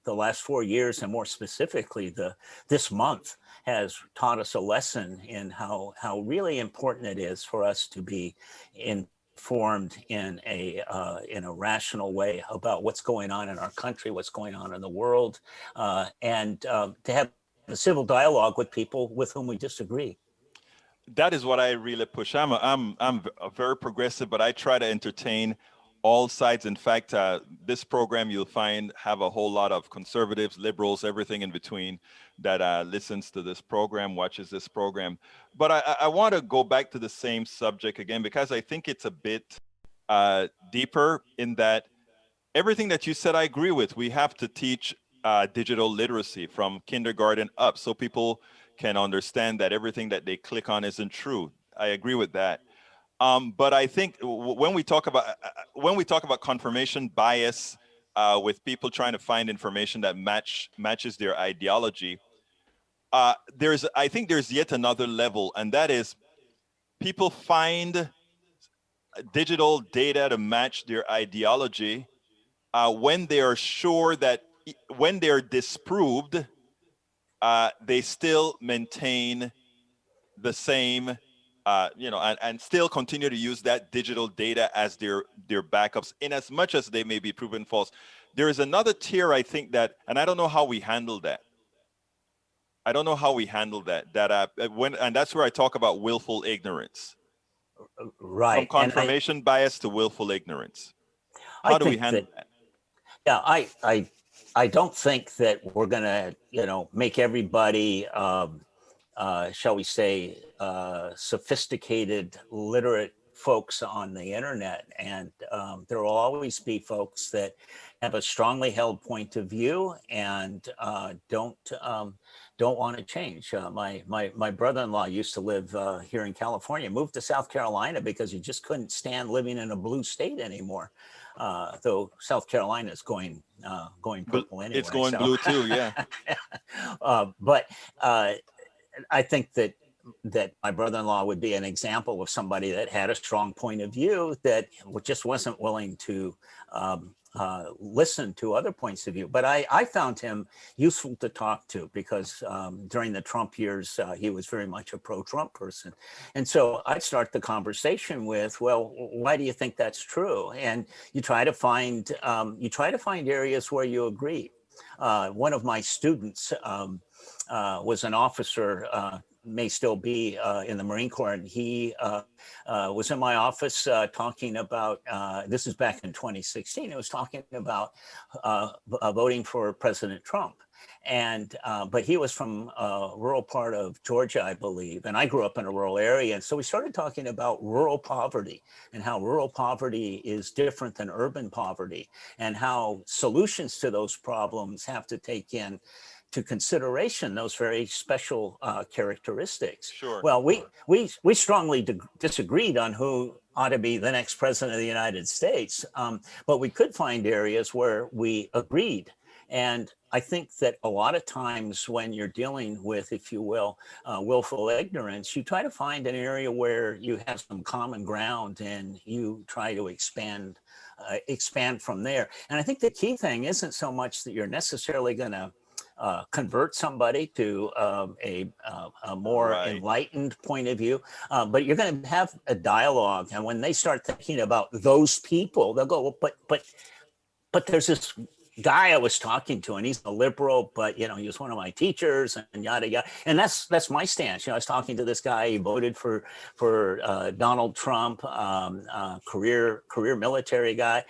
last 4 years, and more specifically this month, has taught us a lesson in how really important it is for us to be informed in a rational way about what's going on in our country, what's going on in the world, and to have a civil dialogue with people with whom we disagree. That is what I really push. I'm a very progressive, but I try to entertain all sides. In fact, this program you'll find have a whole lot of conservatives, liberals, everything in between that listens to this program, watches this program. But I want to go back to the same subject again, because I think it's a bit deeper in that everything that you said I agree with. We have to teach digital literacy from kindergarten up so people can understand that everything that they click on isn't true. I agree with that. But I think when we talk about confirmation bias with people trying to find information that matches their ideology, I think there's yet another level, and that is people find digital data to match their ideology when they are sure that when they're disproved, they still maintain the same, and still continue to use that digital data as their backups, in as much as they may be proven false. There is another tier, I think, that, and I don't know how we handle that. I don't know how we handle that. And that's where I talk about willful ignorance. Right. From confirmation bias to willful ignorance. How do we handle that? Yeah, I don't think that we're going to, make everybody, shall we say, sophisticated, literate folks on the internet. And there will always be folks that have a strongly held point of view and don't want to change. My brother-in-law used to live here in California, moved to South Carolina because he just couldn't stand living in a blue state anymore. Though South Carolina is going purple anyway. It's going blue too, yeah. But I think that my brother-in-law would be an example of somebody that had a strong point of view that just wasn't willing to listen to other points of view. But I found him useful to talk to because during the Trump years, he was very much a pro-Trump person. And so I'd start the conversation with, well, why do you think that's true? And you try to find areas where you agree. One of my students was an officer, may still be in the Marine Corps, and he was in my office talking about, this is back in 2016, he was talking about voting for President Trump. And but he was from a rural part of Georgia, I believe, and I grew up in a rural area. And so we started talking about rural poverty and how rural poverty is different than urban poverty, and how solutions to those problems have to take in to consideration those very special characteristics. Sure. Well, we strongly disagreed on who ought to be the next president of the United States, but we could find areas where we agreed. And I think that a lot of times when you're dealing with, if you will, willful ignorance, you try to find an area where you have some common ground and you try to expand from there. And I think the key thing isn't so much that you're necessarily going to convert somebody to a more Right. enlightened point of view, but you're going to have a dialogue. And when they start thinking about those people, they'll go, well, but there's this guy I was talking to, and he's a liberal, but he was one of my teachers, and yada yada. And that's my stance. I was talking to this guy. He voted for Donald Trump, career military guy.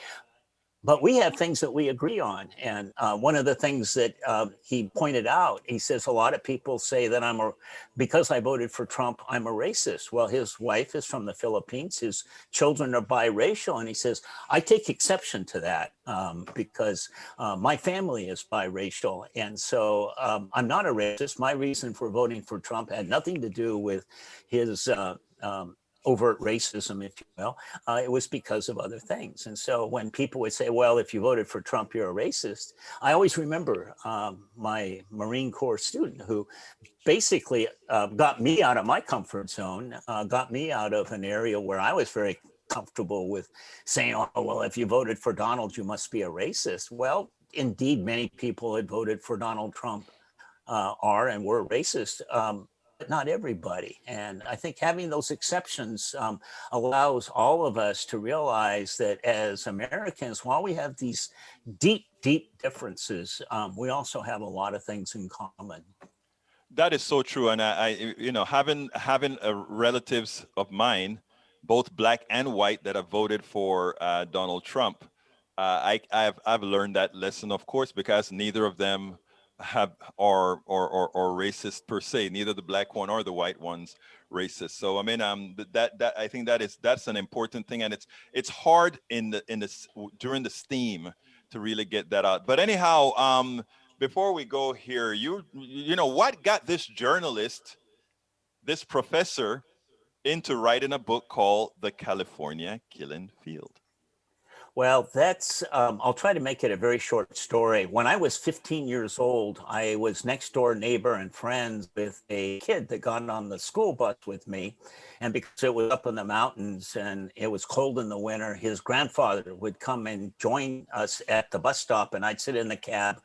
But we have things that we agree on. And one of the things that he pointed out, he says, a lot of people say that because I voted for Trump, I'm a racist. Well, his wife is from the Philippines. His children are biracial. And he says, I take exception to that because my family is biracial. And so I'm not a racist. My reason for voting for Trump had nothing to do with his overt racism, if you will. It was because of other things. And so when people would say, well, if you voted for Trump, you're a racist, I always remember my Marine Corps student who basically got me out of my comfort zone, got me out of an area where I was very comfortable with saying, oh, well, if you voted for Donald, you must be a racist. Well, indeed, many people had voted for Donald Trump are and were racist. But not everybody. And I think having those exceptions allows all of us to realize that as Americans, while we have these deep, deep differences, we also have a lot of things in common. That is so true. And I having relatives of mine, both black and white, that have voted for Donald Trump, I've learned that lesson, of course, because neither of them are racist per se. Neither the black one or the white one's racist. So I mean, that I think that's an important thing, and it's hard during the steam to really get that out. But anyhow, before we go here, you know what got this journalist, this professor, into writing a book called The California Killing Field? Well, I'll try to make it a very short story. When I was 15 years old, I was next door neighbor and friends with a kid that got on the school bus with me. And because it was up in the mountains and it was cold in the winter, his grandfather would come and join us at the bus stop. And I'd sit in the cab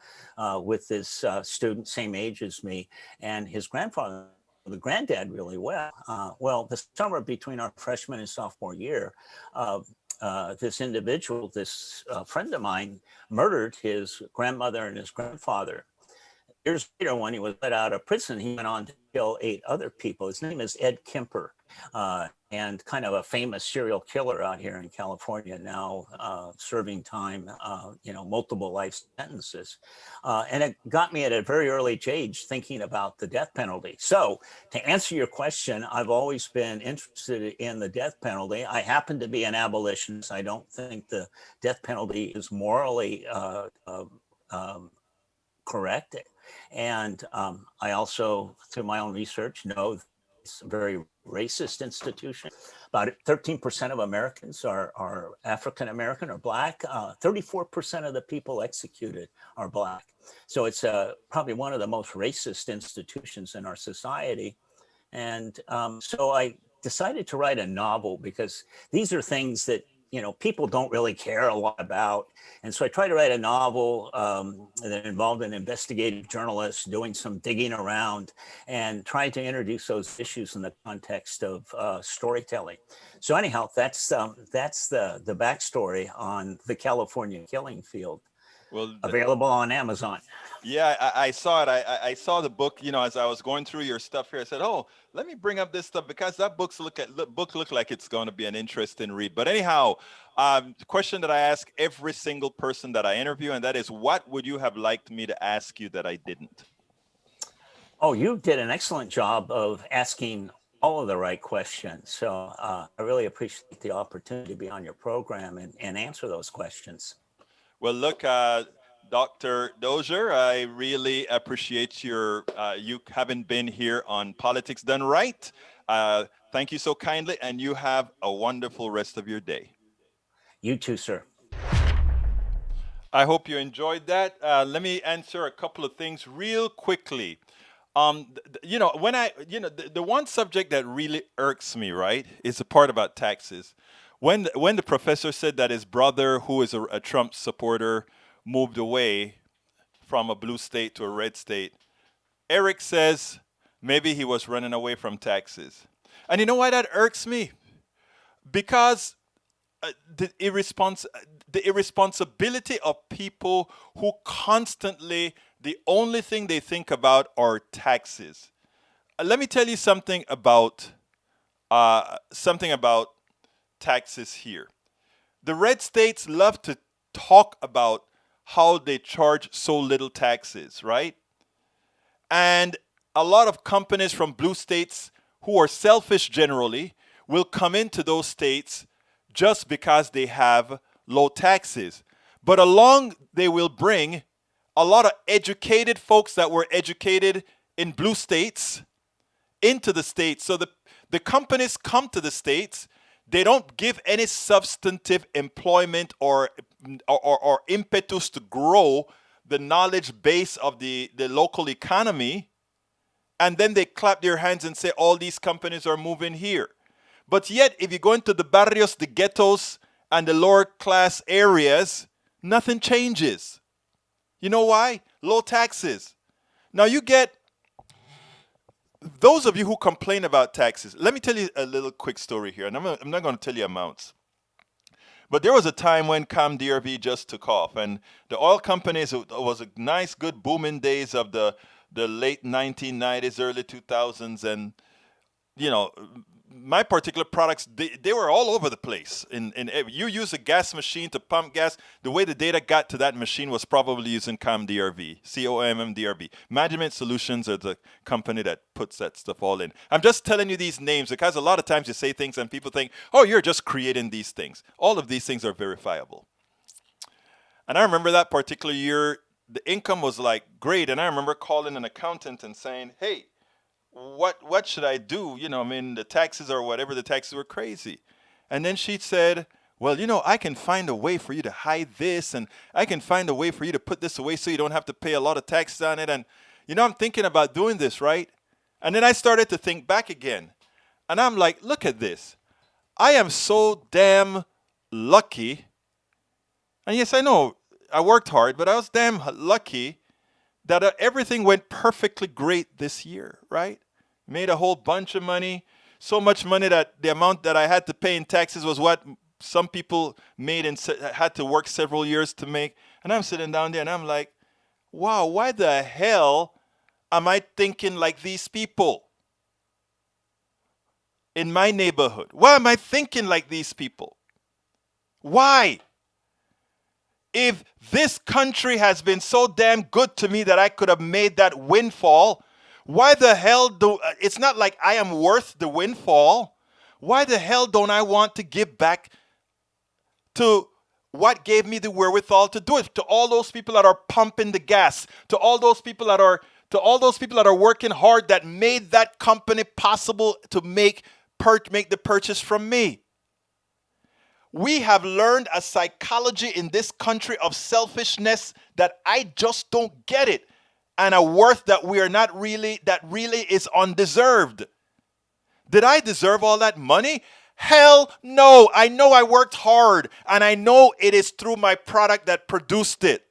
with this student, same age as me, and his grandfather, the granddad, really well. Well, the summer between our freshman and sophomore year, this individual, this friend of mine, murdered his grandmother and his grandfather. Years later, when he was let out of prison, he went on to kill 8 other people. His name is Ed Kemper, and kind of a famous serial killer out here in California now, serving time, multiple life sentences. And it got me at a very early age thinking about the death penalty. So to answer your question, I've always been interested in the death penalty. I happen to be an abolitionist. I don't think the death penalty is morally correct. And I also, through my own research, know it's a very racist institution. About 13% of Americans are African American or Black. 34% of the people executed are Black. So it's probably one of the most racist institutions in our society. And so I decided to write a novel because these are things that people don't really care a lot about. And so I tried to write a novel that involved an investigative journalist doing some digging around and trying to introduce those issues in the context of storytelling. So anyhow, that's the backstory on The California Killing Field. Well, available on Amazon. Yeah, I saw it. I saw the book. As I was going through your stuff here, I said, "Oh, let me bring up this stuff because that book look like it's going to be an interesting read." But anyhow, the question that I ask every single person that I interview, and that is, what would you have liked me to ask you that I didn't? Oh, you did an excellent job of asking all of the right questions. So I really appreciate the opportunity to be on your program and answer those questions. Well, look, Dr. Dozier, I really appreciate you having been here on Politics Done Right. Thank you so kindly, and you have a wonderful rest of your day. You too, sir. I hope you enjoyed that. Let me answer a couple of things real quickly. The one subject that really irks me, right, is the part about taxes. When the professor said that his brother, who is a Trump supporter, moved away from a blue state to a red state, Eric says maybe he was running away from taxes. And you know why that irks me? Because the irresponsibility of people who constantly, the only thing they think about are taxes. Let me tell you something about taxes here. The red states love to talk about how they charge so little taxes, right? And a lot of companies from blue states who are selfish generally will come into those states just because they have low taxes. But along they will bring a lot of educated folks that were educated in blue states into the states. So the companies come to the states. They don't give any substantive employment or impetus to grow the knowledge base of the local economy. And then they clap their hands and say, all these companies are moving here. But yet, if you go into the barrios, the ghettos, and the lower class areas, nothing changes. You know why? Low taxes. Now you get, those of you who complain about taxes, let me tell you a little quick story here. And I'm not going to tell you amounts. But there was a time when ComDRV just took off. And the oil companies, it was a nice, good booming days of the late 1990s, early 2000s. And, you know, my particular products, they were all over the place. You use a gas machine to pump gas. The way the data got to that machine was probably using ComDRV, COMMDRV. Management Solutions are the company that puts that stuff all in. I'm just telling you these names because a lot of times you say things and people think, oh, you're just creating these things. All of these things are verifiable. And I remember that particular year, the income was like great. And I remember calling an accountant and saying, hey, what should I do? You know, I mean, the taxes or whatever, the taxes were crazy. And then she said, well, you know, I can find a way for you to hide this, and I can find a way for you to put this away so you don't have to pay a lot of taxes on it. And, you know, I'm thinking about doing this, right? And then I started to think back again. And I'm like, look at this. I am so damn lucky. And yes, I know I worked hard, but I was damn lucky that everything went perfectly great this year, right? Made a whole bunch of money, so much money that the amount that I had to pay in taxes was what some people made and had to work several years to make. And I'm sitting down there and I'm like, wow, why the hell am I thinking like these people in my neighborhood? Why am I thinking like these people? Why? If this country has been so damn good to me that I could have made that windfall, why the hell it's not like I am worth the windfall. Why the hell don't I want to give back to what gave me the wherewithal to do it? To all those people that are pumping the gas, to all those people that are working hard that made that company possible to make the purchase from me. We have learned a psychology in this country of selfishness that I just don't get it. And a worth that that really is undeserved. Did I deserve all that money? Hell no. I know I worked hard, and I know it is through my product that produced it.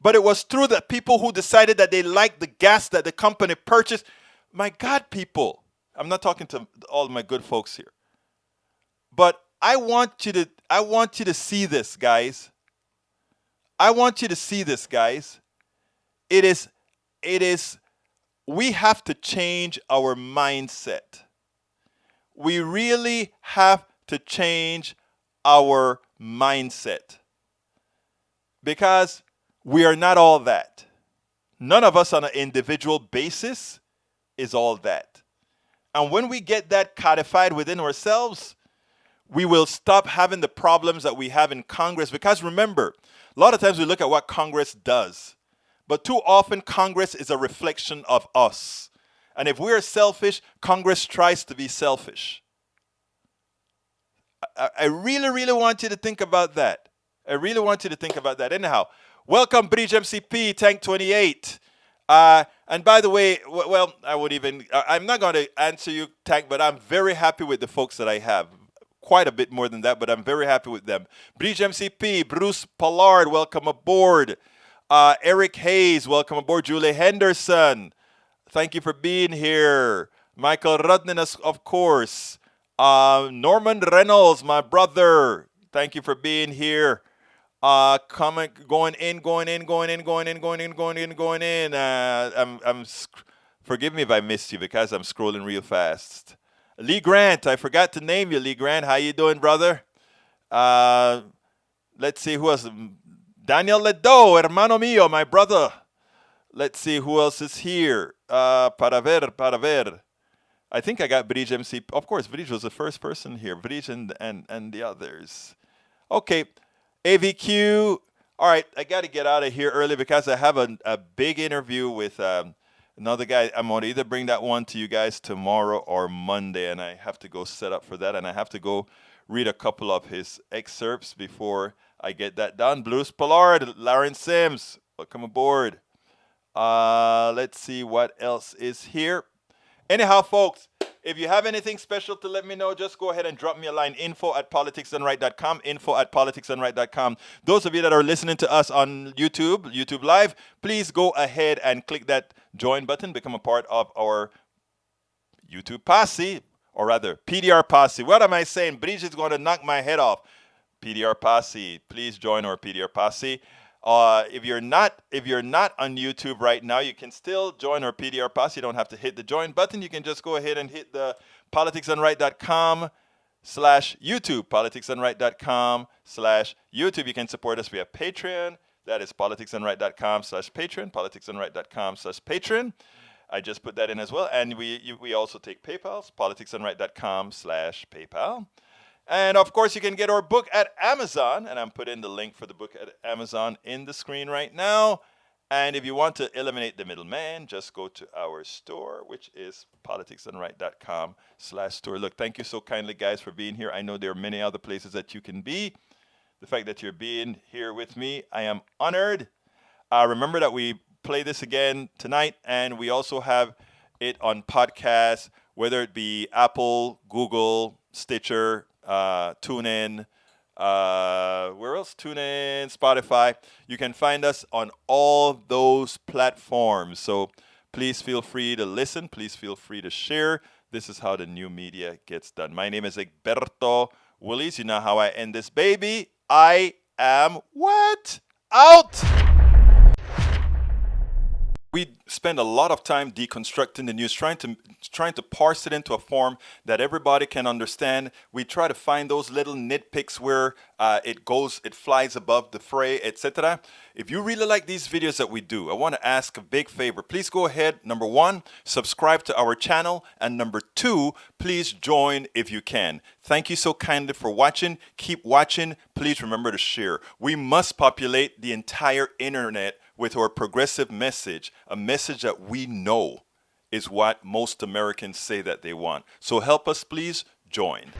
But it was through the people who decided that they liked the gas that the company purchased. My God, people. I'm not talking to all my good folks here. But I want you to see this, guys. I want you to see this, guys. It is, we have to change our mindset. We really have to change our mindset. Because we are not all that. None of us on an individual basis is all that. And when we get that codified within ourselves, we will stop having the problems that we have in Congress. Because remember, a lot of times we look at what Congress does. But too often, Congress is a reflection of us. And if we're selfish, Congress tries to be selfish. I really, really want you to think about that. I really want you to think about that. Anyhow, welcome, Bridge MCP, Tank 28. And by the way, well, I'm not going to answer you, Tank, but I'm very happy with the folks that I have. Quite a bit more than that, but I'm very happy with them. Bridge MCP, Bruce Pollard, welcome aboard. Eric Hayes, welcome aboard. Julie Henderson, thank you for being here. Michael Rudnin, of course. Norman Reynolds, my brother, thank you for being here. Comment going in. Forgive me if I missed you because I'm scrolling real fast. Lee Grant, I forgot to name you, Lee Grant. How you doing, brother? Let's see who else. Daniel Ledo, hermano mío, my brother. Let's see who else is here. Para ver. I think I got Bridge MC. Of course, Bridge was the first person here. Bridge and the others. Okay. AVQ. All right, I got to get out of here early because I have a big interview with another guy. I'm going to either bring that one to you guys tomorrow or Monday, and I have to go set up for that, and I have to go read a couple of his excerpts before I get that done. Bruce Pollard, Lauren Sims, welcome aboard. Let's see what else is here. Anyhow, folks, if you have anything special to let me know, just go ahead and drop me a line, info@politicsdoneright.com, info@politicsdoneright.com. Those of you that are listening to us on YouTube Live, please go ahead and click that join button, become a part of our YouTube posse, or rather, PDR posse. What am I saying? Bridge is going to knock my head off. PDR posse, please join our PDR posse. If you're not on YouTube right now, you can still join our PDR posse. You don't have to hit the join button. You can just go ahead and hit the politicsdoneright.com/YouTube. politicsdoneright.com/YouTube. You can support us via Patreon. That is politicsdoneright.com/Patreon. politicsdoneright.com/Patreon. I just put that in as well. And we also take PayPal. politicsdoneright.com/PayPal. And, of course, you can get our book at Amazon. And I'm putting the link for the book at Amazon in the screen right now. And if you want to eliminate the middleman, just go to our store, which is politicsdoneright.com/store. Look, thank you so kindly, guys, for being here. I know there are many other places that you can be. The fact that you're being here with me, I am honored. Remember that we play this again tonight. And we also have it on podcast, whether it be Apple, Google, Stitcher, TuneIn, where else? TuneIn, Spotify. You can find us on all those platforms. So please feel free to listen. Please feel free to share. This is how the new media gets done. My name is Egberto Willies. You know how I end this baby. I am what? Out! We spend a lot of time deconstructing the news, trying to parse it into a form that everybody can understand. We try to find those little nitpicks where it flies above the fray, etc. If you really like these videos that we do, I want to ask a big favor. Please go ahead, number one, subscribe to our channel, and number two, please join if you can. Thank you so kindly for watching. Keep watching. Please remember to share. We must populate the entire internet with our progressive message, a message that we know is what most Americans say that they want. So help us, please join.